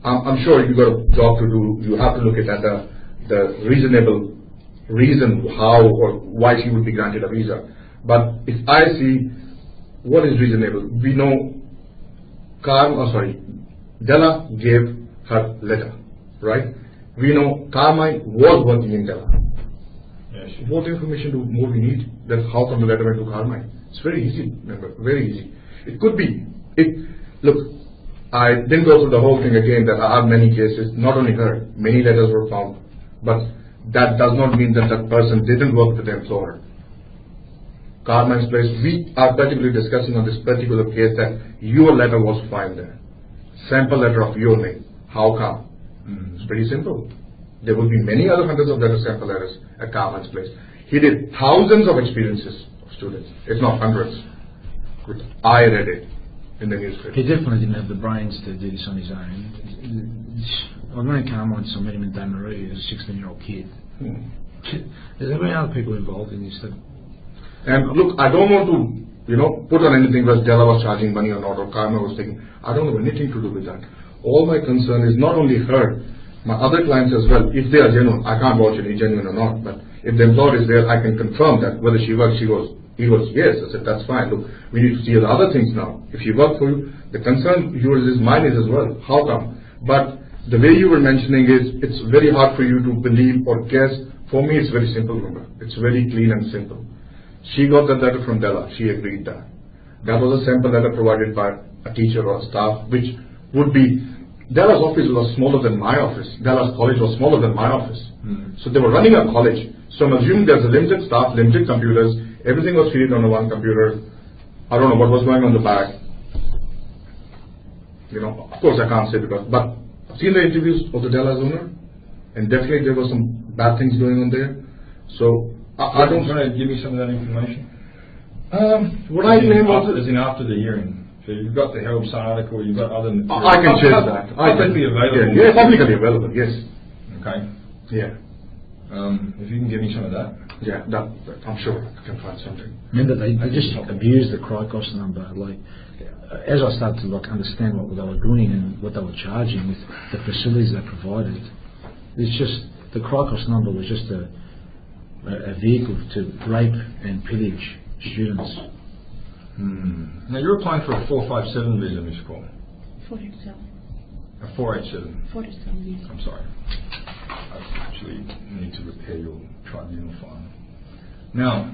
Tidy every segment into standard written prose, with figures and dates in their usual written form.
I'm sure you got a job to do. You have to look at the reasonable reason how or why she would be granted a visa. But if I see what is reasonable, we know Della gave her letter, right? We know Carmine was working in Della. Yes. What information more we need? That how come the letter went to Carmine? It's very easy, remember, very easy. It could be. Look, I didn't go through the whole thing again. There are many cases, not only her, many letters were found, but that does not mean that that person didn't work with the employer. Carmine's place, we are particularly discussing on this particular case that your letter was found there. Sample letter of your name. How come? It's pretty simple. There will be many other hundreds of sample letters at Carmine's place. He did thousands of experiences of students, if not hundreds. I read it in the newspaper. He definitely didn't have the brains to do this on his own. I've known Carmine, so I met him in Damarie, he was a 16-year-old kid. There's many other people involved in this. And look, I don't want to, put on anything whether Della was charging money or not, or Carmine was taking. I don't have anything to do with that. All my concern is not only her, my other clients as well. If they are genuine, I can't vouch if he's genuine or not. But if the employer is there, I can confirm that whether she works, he goes, yes. I said, that's fine. Look, we need to see the other things now. If she worked for you, the concern yours is, mine is as well. How come? But the way you were mentioning is, it's very hard for you to believe or guess. For me, it's very simple, remember. It's very clean and simple. She got that letter from Della. She agreed that. That was a sample letter provided by a teacher or a staff, which would be, Della's office was smaller than my office. Della's college was smaller than my office. So they were running a college. So I'm assuming there's a limited staff, limited computers. Everything was fed on one computer. I don't know what was going on the back. Of course I can't say but I've seen the interviews of the Della's owner, and definitely there were some bad things going on there. So I don't. Want to give me some of that information? What I claim was as in after the hearing. So you've got the Herald Sun article, you've got other material. I can share that. Publicly available. Yeah, publicly available. Yes. Okay. Yeah. If you can give me some of that. Yeah, that I'm sure I can find something. Remember, they just abused the Cricos number. As I started to understand what they were doing and what they were charging with the facilities they provided, it's just the Cricos number was just a vehicle to rape and pillage students. Now you're applying for a 457 visa, Ms. Paul. 487. A 487. 487 visa. I'm sorry. I actually need to repair your tribunal file. Now,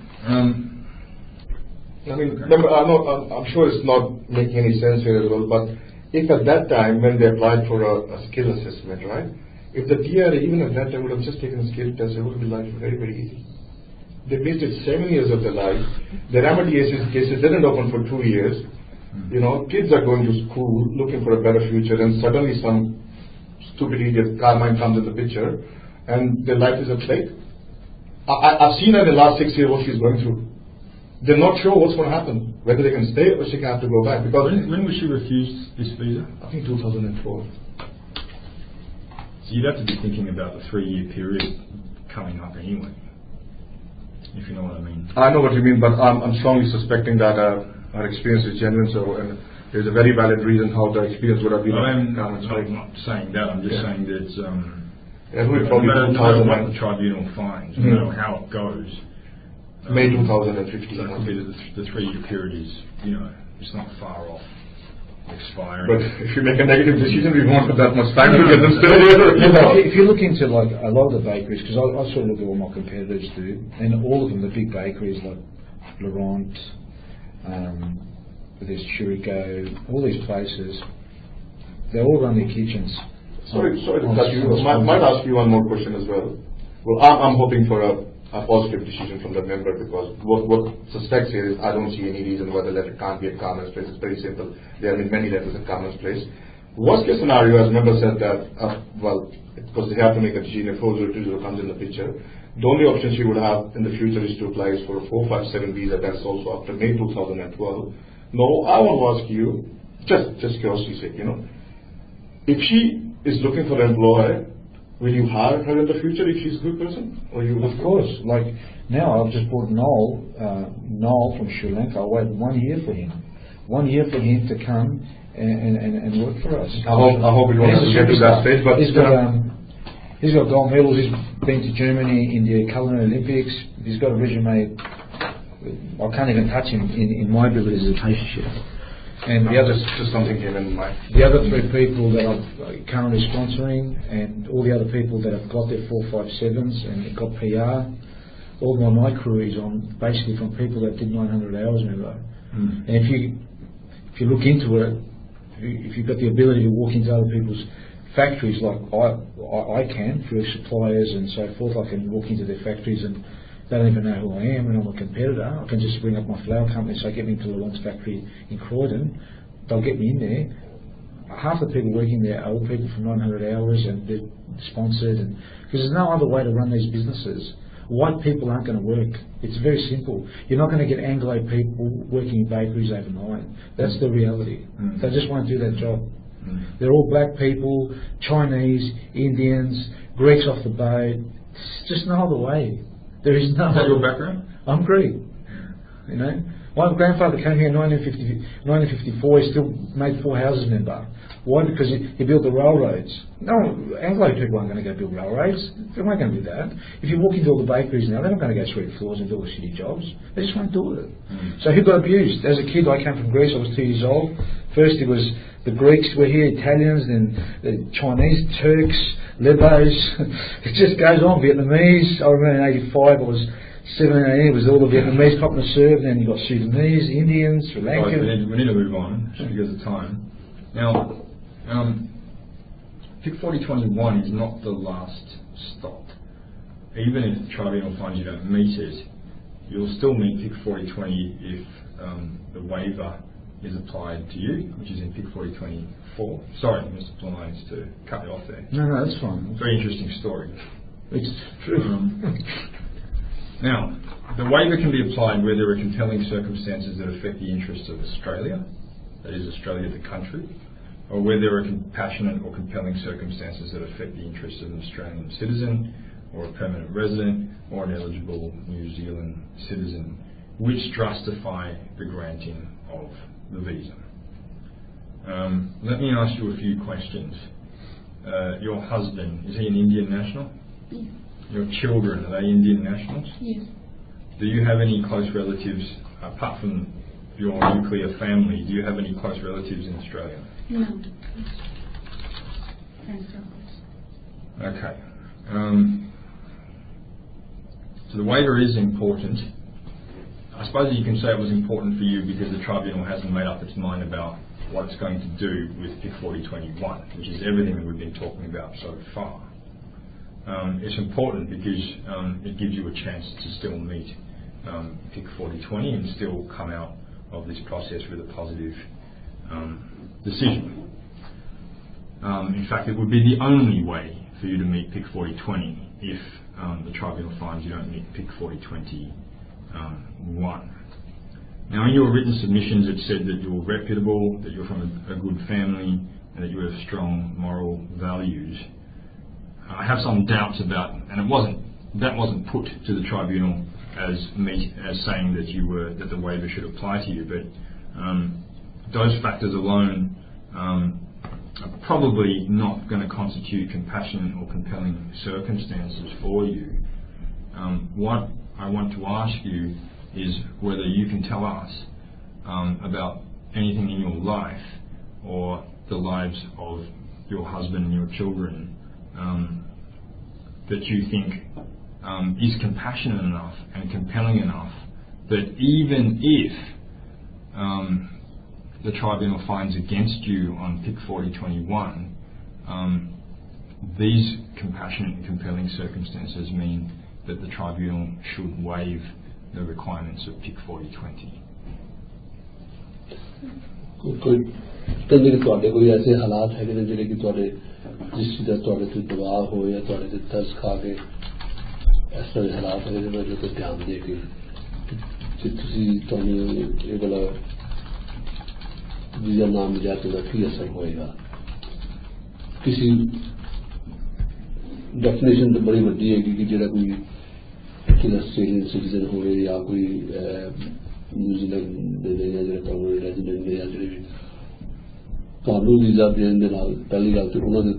remember, I'm sure it's not making any sense here as well, but if at that time when they applied for a skill assessment, right, if the TRA even at that time would have just taken a skill test, it would be life very, very easy. They wasted 7 years of their life. The remediation cases didn't open for 2 years. Kids are going to school looking for a better future, and suddenly some stupid idiot Carmine comes in the picture, and their life is at stake. I've seen her in the last 6 years what she's going through. They're not sure what's going to happen, whether they can stay or she can have to go back. Because when was she refused this visa? I think 2004. So you'd have to be thinking about the 3-year period coming up anyway, if you know what I mean. I know what you mean, but I'm strongly suspecting that our experience is genuine. So, and there's a very valid reason how the experience would have been. I'm not saying that. I'm just saying that. It would probably no matter what the tribunal finds, no matter how it goes. May 2015. So the 3-year period is, it's not far off expiring. But if you make a negative decision, we won't have that much time to get them still here. If you look into a lot of the bakeries, because I sort of look at what my competitors do, and all of them, the big bakeries like Laurent, there's Churico, all these places, they all run their kitchens. Sorry to cut you. I might ask you one more question as well. Well, I'm hoping for a positive decision from the member, because what suspects here is I don't see any reason why the letter can't be at Carmen's place. It's very simple. There have been many letters at Carmen's place. Worst case scenario, as member said that, because they have to make a decision if 4020 comes in the picture, the only option she would have in the future is to apply for a 457 visa. That's also after May 2012. Now, I want to ask you, just curiosity's sake, if she is looking for an employer, will you hire her in the future if she's a good person? Or you? Of course. Like now, I've just brought Noel from Sri Lanka. I waited 1 year for him. 1 year for him to come and work for us. I hope we don't have to get to that stage, but he's got gold medals. He's been to Germany in the Culinary Olympics. He's got a resume. I can't even touch him in my abilities as a pastry chef. And the other, just something came in mind. The other 3 people that I'm currently sponsoring, and all the other people that have got their 457s and got PR, all my night crew is on basically from people that did 900 hours, remember. And if you look into it, if you've got the ability to walk into other people's factories like I can through suppliers and so forth, I can walk into their factories and they don't even know who I am, and I'm a competitor. I can just bring up my flour company, so get me to Lalonde's factory in Croydon. They'll get me in there. Half the people working there are all people from 900 hours, and they're sponsored, and because there's no other way to run these businesses. White people aren't going to work. It's very simple. You're not going to get Anglo people working in bakeries overnight. That's the reality. They just won't do that job. They're all black people, Chinese, Indians, Greeks off the boat. It's just no other way. There is no. Is that your background? I'm Greek. You know, my grandfather came here in 1954. He still made 4 houses, remember? Why? Because he built the railroads. No, Anglo people aren't going to go build railroads. They weren't going to do that. If you walk into all the bakeries now, they're not going to go sweep floors and do all the shitty jobs. They just won't do it. So who got abused? As a kid, I came from Greece. I was 2 years old. First, it was the Greeks were here, Italians, then the Chinese, Turks, Lebos. It just goes on. Vietnamese. I remember in '85, I was 17, 18. It was all the Vietnamese copping to serve. Then you got Sudanese, Indians, Sri Lankan. Right, we need to move on just because of time. Now, PIC 4021 is not the last stop. Even if the tribunal finds you don't meet it, you'll still meet PIC 4020 if the waiver is applied to you, which is in PIC 4024. Sorry, Mr. Plumines, to cut you off there. No, that's fine. Very interesting story. It's true. Now, the waiver can be applied where there are compelling circumstances that affect the interests of Australia, that is Australia the country, or where there are compassionate or compelling circumstances that affect the interests of an Australian citizen or a permanent resident or an eligible New Zealand citizen, which justify the granting of the visa. Let me ask you a few questions. Your husband, is he an Indian national? Yes. Your children, are they Indian nationals? Yes. Do you have any close relatives, apart from your nuclear family, do you have any close relatives in Australia? No. Thanks. Okay. So the waiver is important. I suppose you can say it was important for you because the tribunal hasn't made up its mind about what it's going to do with PIC 4021, which is everything that we've been talking about so far. It's important because it gives you a chance to still meet PIC 4020 and still come out of this process with a positive decision. In fact, it would be the only way for you to meet PIC 4020 if the tribunal finds you don't meet PIC 4021. Now, in your written submissions, it said that you're reputable, that you're from a good family, and that you have strong moral values. I have some doubts about, and that wasn't put to the tribunal as saying that the waiver should apply to you, but those factors alone are probably not going to constitute compassionate or compelling circumstances for you. What I want to ask you is whether you can tell us about anything in your life or the lives of your husband and your children that you think is compassionate enough and compelling enough that even if the tribunal finds against you on PIC 4021, these compassionate and compelling circumstances mean that the tribunal should waive the requirements of PIC 4020. कोई ऐसे हालात है जिहड़े कि तुहाडे जिस चीज़ दा तुहाडे ते दबाव हो या तुहाडे ते तरस खा के इस तरह हालात है जिहड़े ते ध्यान दे के कि तुसीं तुहानूं इह वाला वीज़ा ना मिलिया तो उसदा की असर होएगा किसी डेफिनेशन तो बड़ी वड्डी है कि जिहड़ा कोई ऑस्ट्रेलियन सिटीजन होवे या कोई न्यूजीलैंड दे या जिहड़े परमानेंट रेजिडेंट ने या जिहड़े ਤੁਹਾਨੂੰ ਵੀਜ਼ਾ ਦੇਣ ਦੇ ਨਾਲ ਪਹਿਲੀ ਗੱਲ ਤੇ ਉਹਨਾਂ ਦੇ